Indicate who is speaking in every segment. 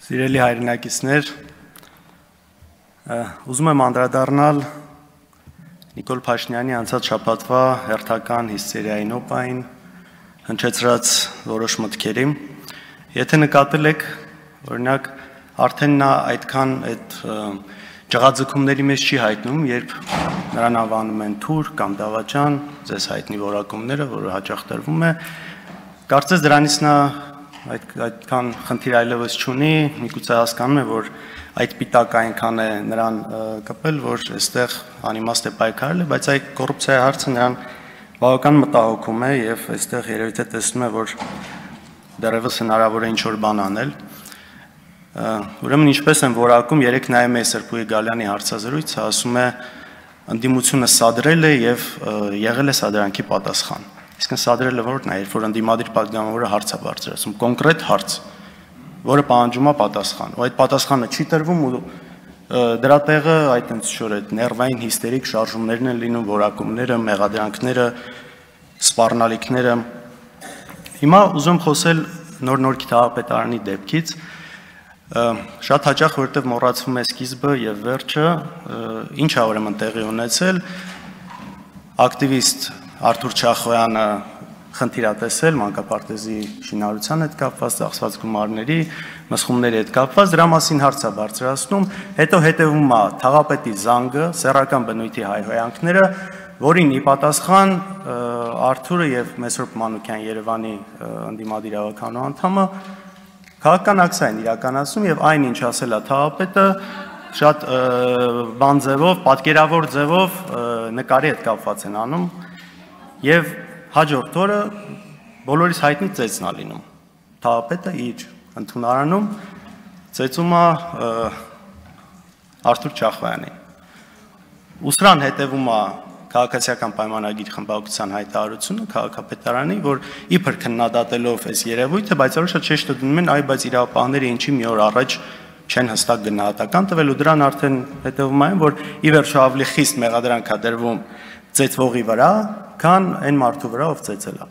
Speaker 1: Սիրելի հայրենակիցներ, ուզում եմ անդրադառնալ Նիկոլ Փաշինյանի անցած շաբաթվա հերթական հիսթերիայի նոպային հնչեցրած որոշ մտքերի։ Եթե նկատել եք, օրինակ, արդեն նա այդքան այդ ջղաձգումների մեջ չի հայտնում, երբ նրան անվանում են թուր կամ դավաճան, ձեզ հայտնի որակումները, որը հաճախ տրվում է, կարծես դրանից նա այդքան խնդիր այլևս չունի, միգուցե հասկանում է, որ այդ պիտակը այնքան է նրան կպել, որ այստեղ անիմաստ է պայքարել, բայց այդ կոռուպցիայի հարցը նրան բավական մտահոգում է եւ այստեղ երևի թե տեսնում է, որ դեռևս հնարավոր է ինչ-որ բան անել։ Ուրեմն ինչպես են որակում, երեք նայում է Սրբուհի Գալյանի հարցազրույցը, ասում է ընդդիմությունը սադրել է եւ եղել է սադրանքի պատասխան։ Իսկ սադրելը որն է, երբ որ ընդդիմադիր պատգամավորը հարց է բարձրացում, կոնկրետ հարց, որը պահանջում է պատասխան, ու այդ պատասխանը չի տրվում ու դրա տեղը այդ ինչ-որ այդ ներվային հիստերիկ շարժումներն են լինում, որակումները, մեղադրանքները, սպառնալիքները։ Հիմա ուզում խոսել Նոր գիտահարապետարանի դեպքից, շատ հաճախ, որովհետև մոռացվում է սկիզբը եւ վերջը, ինչ է ուրեմն տեղի ունեցել, ակտիվիստ Արթուր Չախոյանը խնդիր է տեսել մանկապարտեզի շինարարության հետ կապված, ծախսված գումարների, մսխումների հետ կապված, դրա մասին հարց է բարձրացնում, հետո հետևում է թաղապետի զանգը, սեռական բնույթի հայհոյանքները, որին ի պատասխան Արթուրը եւ Մեսրոպ Մանուկյան Երևանի ընդդիմադիր ավականու անդամը քաղաքական ակցիա են իրականացնում եւ այն ինչ ասել է թաղապետը շատ բան ձևով, պատկերավոր ձևով նկարի հետ կապված են անում եւ հաջորդ օրը բոլորիս հայտնի ծեծն է լինում։ Թաղապետը իր ընդունարանում ծեծում է Արթուր Չախոյանին։ Ուսրան հետևում է քաղաքացիական պայմանագիր խմբակցության հայտարարությունը քաղաքապետարանի, որ իբր քննադատելով այս երևույթը, բայց որոշը ճիշտ դնում են, այ բայց իրավապահները ինչի մի օր առաջ չեն հստակ գնահատական տվել ու դրան արդեն հետևում այն, որ ի վերջո ավելի խիստ մեղադրանք է դրվում ծեծվողի վրա, քան այն մարդու վրա, ով ծեծել է։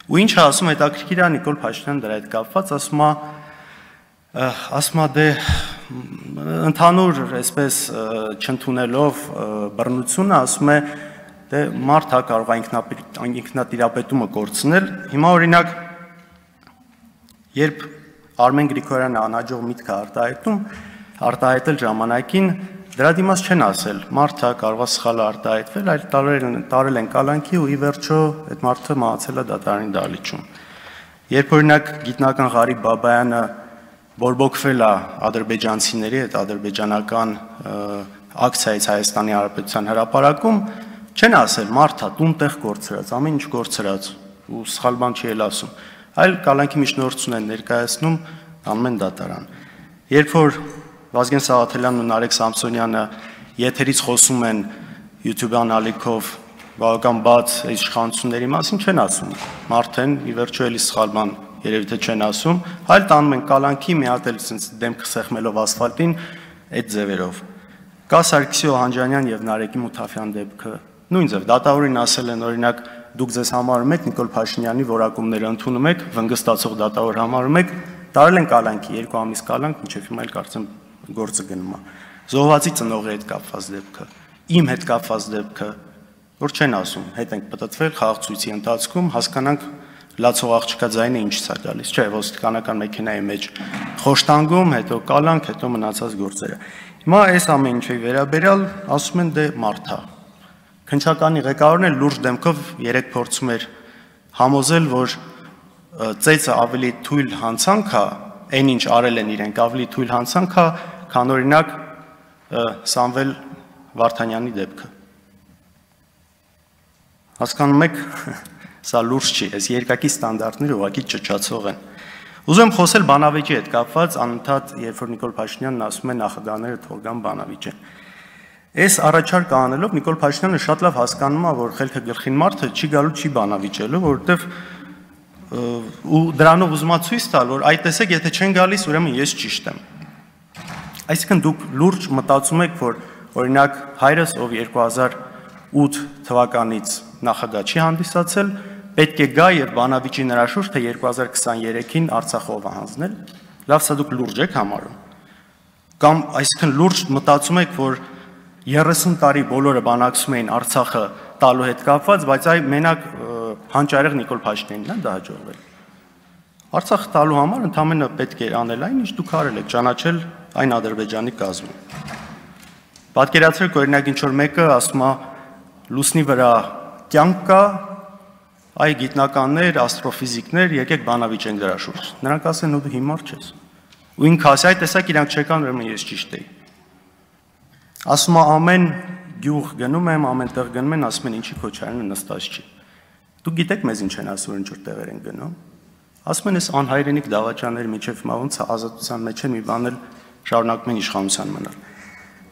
Speaker 1: Ու ինչ է ասում, հետաքրքիր է Նիկոլ Փաշինյանը դրա հետ կապված, ասում է դե ընդհանուր այսպես չընդունելով բռնությունը, ասում է դե մարդ հա կարող է ինքնատիրապետումը կորցնել։ Հիմա օրինակ երբ Արմեն Գրիգորյանը անհաջող միտք է արտահայտել ժամանակին, դրա դիմաց չեն ասել, մարդը կարող է սխալ արտահայտվել, այլ տարել են կալանքի ու ի վերջո այդ մարդը մահացել է դատարանի դահլիճում։ Երբ օրինակ գիտնական Ղարիբ Բաբայանը բորբոքվել է ադրբեջանցիների հետ ադրբեջանական ակցիայից Հայաստանի Հանրապետության հրապարակում, չեն ասել մարդը տուն-տեղ կորցրած, ամեն ինչ կորցրած ու սխալ բան չի էլ ասում, այլ կալանքի միջնորդություն են ներկայացնում, անում են դատարան։ Երբ որ Վազգեն Սաղաթելյանն ու Նարեկ Սամսոնյանը եթերից խոսում են YouTube-յան ալիքով բավական բաց իշխանությունների մասին, չեն ասում, մարդեն ի վերջո էլի սխալ բան երևի թե չեն ասում, այլ տանում են կալանքի, մի հատ էլ sense դեմքը սեղմելով ասֆալտին այդ ձևերով։ Կա Սարգսի Օհանջանյան եւ Նարեկի Մութաֆյան դեպքը, նույն ձև դատավորին ասել են օրինակ դուք ձեզ համարում եք Նիկոլ Փաշինյանի որակումները ընդունում եք, վնգստացող դատավոր համարում եք, տարել են կալանքի, 2 ամիս կալանք, մինչև հիմա էլ կարծեմ գործը գնում է։ Զոհվածի ծնողի հետ կապված դեպքը, իմ հետ կապված դեպքը, որ չեն ասում, հետ ենք պատտվել խաղաղցույցի ընթացքում, հասկանանք լացող աղջկա ձայնը ինչից է գալիս, չէ, ոստիկանական մեքենայի մեջ խոշտանգում, հետո կալանք, հետո մնացած գործերը։ Հիմա այս ամեն ինչի վերաբերյալ ասում են դե մարդ է։ Քննչականի ղեկավարն էլ լուրջ դեմքով երեք փորձում էր համոզել, որ ծեծը ավելի թույլ հանցանք է, այն ինչ արել են իրենք ավելի թույլ հանցանք է, քան օրինակ Սամվել Վարդանյանի դեպքը։ Հասկանում եք, սա լուրջ չի, այս երկակի ստանդարտները ուղղակի ճճացող են։ Ուզում եմ խոսել բանավեճի հետ կապված, անընդհատ երբ որ Նիկոլ Փաշինյանն ասում է նախագահները թող գան բանավիճեն։ Այս առաջարկ անելով Նիկոլ Փաշինյանը շատ լավ հասկանում է, որ խելքը գլխին մարդը չի գալու չի բանավիճելու, որովհետև ու դրանով ուզում է ցույց տալ, որ այ տեսեք, եթե չեն գալիս, ուրեմն ես ճիշտ եմ։ Այսինքն դուք լուրջ մտածում եք, որ օրինակ հայրս, ով 2008 թվականից նախագահ չի հանդիսացել, պետք է գա եւ բանավիճի նրա շուրջ, թե 2023-ին Արցախը ով է հանձնել։ լավ սա դուք լուրջ եք համարում։ Կամ այսինքն լուրջ մտածում եք, որ 30 տարի բոլորը բանակցում էին Արցախը տալու հետ կապված, բայց այ մենակ հանճարեղ Նիկոլ Փաշինյանին է դա հաջողվել։ Արցախը տալու համար ընդամենը պետք է անել այն, ինչ դուք արել եք, ճանաչել այն Ադրբեջանի կազմում։ Պատկերացրեք, օրինակ ինչ որ մեկը ասում է լուսնի վրա կյանք կա, այ գիտնականներ, աստրոֆիզիկներ, եկեք բանավիճենք դրա շուրջ։ Նրանք ասեն, ու դու հիմար չես։ Ու ինքը ասի, այ տեսակ իրանք չեկան, ուրեմն ես ճիշտ էի։ Ասում է ամեն գյուղ գնում եմ, ամեն տեղ գնում են, ասում են ինչի Քոչարյանը նստած չի։ Դուք գիտեք մեզ ինչ են ասում, ինչ որ տեղեր են գնում։ Ասում են, այս անհայրենիք դավաճանների միջև հիմա ոնց է ազատության մեջ են մի բան էլ շարունակում են իշխանության մնալ։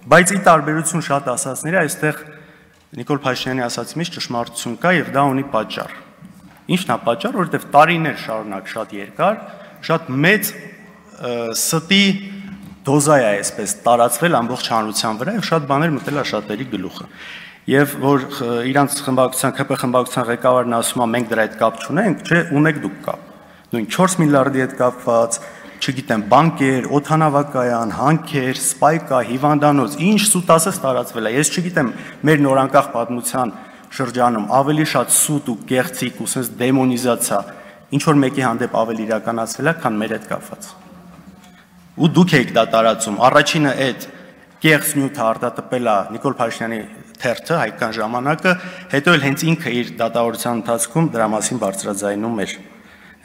Speaker 1: Բայց ի տարբերություն շատ ասածների, այստեղ Նիկոլ Փաշինյանի ասածի մեջ ճշմարտություն կա եւ դա ունի պատճառ։ Ինչն է պատճառը, որովհետեւ տարիներ շարունակ շատ երկար, շատ մեծ ստի դոզա է այսպես տարածվել ամբողջ հանրության վրա եւ շատ բաներ մտել է շատերի գլուխը։ Եվ որ իրանց խմբակցության ԿՊ խմբակցության ղեկավարն ասում է մենք դրա հետ կապ չունենք, չէ, ունեք դուք կապ։ Նույն 4 միլիարդի հետ կապված, չգիտեմ, բանկեր, օդանավակայան, հանքեր, սպայկա, հիվանդանոց, ինչ սուտ ասես տարածվել է։ Ես չգիտեմ, մեր նորանկախ պատմության շրջանում ավելի շատ սուտ ու կեղծիկ ու sense դեմոնիզացիա ինչ որ մեկի հանդեպ ավելի իրականացվել է, քան մեր հետ կապված։ Ու դուք եք դա տարածում։ Առաջինը այդ կեղծ նյութը արտատպել է Նիկոլ Փաշինյանի թերթը, Հայկական ժամանակը, հետո էլ հենց ինքը իր դատավորության ընթացքում դրա մասին բարձրաձայնում էր։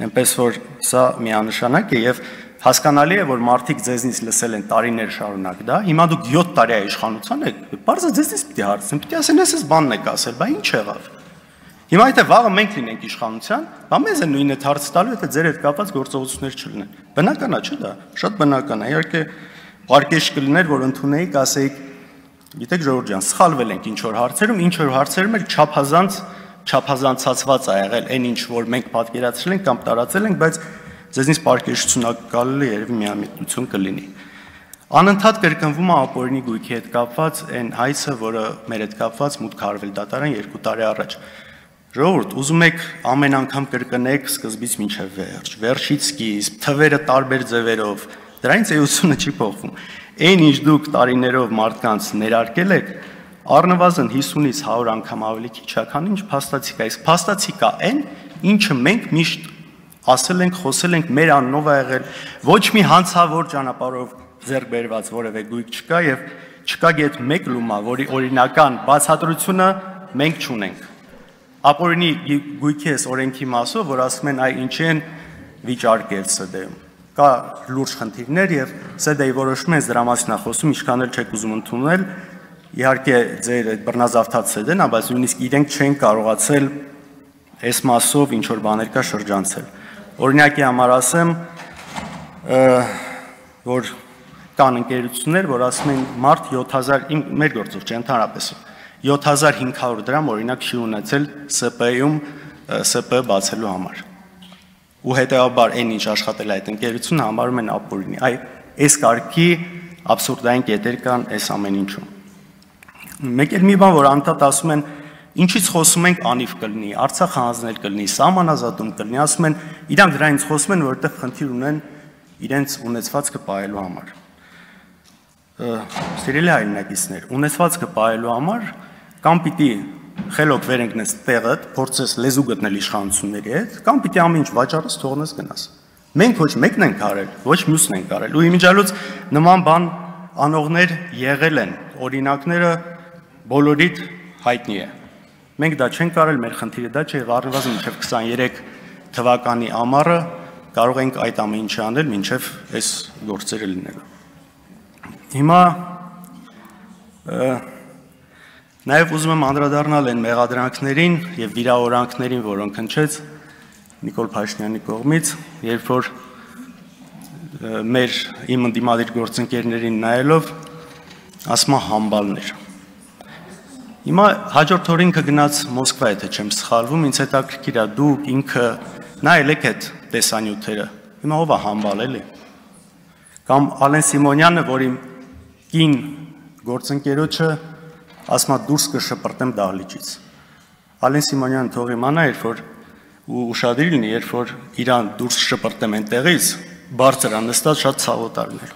Speaker 1: Այնպես որ սա միանշանակ է եւ հասկանալի է, որ մարդիկ ձեզնից լսել են տարիներ շարունակ դա, հիմա դուք 7 տարի է իշխանության եք, բարձր ձեզնից պիտի հարցնեմ, պիտի ասեն, ես բանն եք ասել, բա ինչ եղավ։ Հիմա եթե վաղը մենք լինենք իշխանության, բա մեզ են նույնը հարց տալու, եթե ձեր հետ կապված գործողություններ չլինեն։ Բնական է, չէ՞ դա։ Շատ բնական է։ Իհարկե, պարկեշ կլիներ, որ ընդունեիք, ասեիք, գիտեք Ժողովուրդ ջան, սխալվել ենք ինչ որ հարցերում, ինչ որ հարցերում էլ չափազանցացված է եղել այն ինչ որ մենք պատկերացրել ենք կամ տարածել ենք, բայց ձեզնից պարկեշություննակալը երևի միամիտնություն կլինի։ Անընդհատ կրկնվում է ապօրինի գույքի հետ կապված այն հայցը, որը մեր հետ կապված մուտք արվել դատարան 2 տարի առաջ։ Ժողովուրդ, ուզում եք ամեն անգամ կրկնեք սկզբից մինչև վերջ, վերջից սկիզբ, թվերը տարբեր ձևերով, դրանից էությունը չի փոխվում։ Այն ինչ դուք տարիներով մարդկանց ներարկել եք, առնվազն 50-ից 100 անգամ ավելի քիչ է, քան ինչ փաստացի կա։ Իսկ փաստացի կա այն, ինչը մենք միշտ ասել ենք, խոսել ենք, մեր անունով ա եղել, ոչ մի հանցավոր ճանապարհով ձեռք բերված որևէ գույք չկա եւ չկա գետ մեկ լումա, որի օրինական բացատրությունը մենք չունենք։ Ապօրինի գույքի էս օրենքի մասով, որ ասում են այ ինչի են վիճարկել ՍԴ-ում։ Կա լուրջ խնդիրներ եւ ՍԴ-ի որոշումը դրա մասին է խոսում, ինչքան էլ չեք ուզում ընդունել, իհարկե ձեր այդ բռնազավթած ՍԴ-ն է, բայց նույնիսկ իրենք չեն կարողացել այս մասով ինչ որ բաներ կա շրջանցել։ Օրինակի համար ասեմ, որ կան ընկերություններ, որ ասում են մարդ 7000 մեր գործով չէ, ընդհանրապես 7500 դրամ օրինակ չի ունեցել ՍՊ-ում ՍՊ բացելու համար։ Ու հետեւաբար այն ինչ աշխատել է այդ ընկերությունը համարում են ապօրինի։ Այ այս կարգի աբսուրդային կետեր կան այս ամեն ինչում։ Մեկ էլ մի բան, որ անդադ ասում են, ինչից խոսում ենք անիվ կլինի, Արցախ հանձնել կլինի, սահմանազատում կլինի, ասում են, իրանք դրանից խոսում են, որովհետև խնդիր ունեն իրենց ունեցվածքը պահելու համար։ Սիրելի հայրենակիցներ, ունեցվածքը պահելու համար կամ պիտի խելոք վերընկնես տեղդ, փորձես լեզու գտնել իշխանությունների հետ, կամ պիտի ամեն ինչ վաճառես, թողնես գնաս։ Մենք ոչ մեկն ենք արել, ոչ մյուսն ենք արել։ Ու իմիջիալուց նման բան անողներ եղել են, օրինակները բոլորիդ հայտնի է։ Մենք դա չենք արել, մեր խնդիրը դա չէ, առնվազն մինչև 23 թվականի ամառը կարող ենք այդ ամեն ինչը անել, մինչև այս գործերը լինելու։ Հիմա նաև ուզում եմ անդրադառնալ այն մեղադրանքներին եւ վիրավորանքներին, որոնք հնչեց Նիկոլ Փաշինյանի կողմից, երբ որ իմ ընդդիմադիր գործընկերներին նայելով ասում է համբալներ։ Հիմա հաջորդ օրը ինքը գնաց Մոսկվա, եթե չեմ սխալվում, ինձ հետաքրքիր է դուք ինքը նայել եք այդ տեսանյութերը։ Հիմա ով է համբալ էլի։ Կամ Ալեն Սիմոնյանը, որ իմ կին գործընկերոջը ասում է դուրս կշպրտեմ դահլիճից։ Ալեն Սիմոնյանը թող իմանա, երբ որ ու ուշադիր լինի, երբ որ իրան դուրս շպրտեմ այնտեղից, բարձր է նստած, շատ ցավոտ արնել։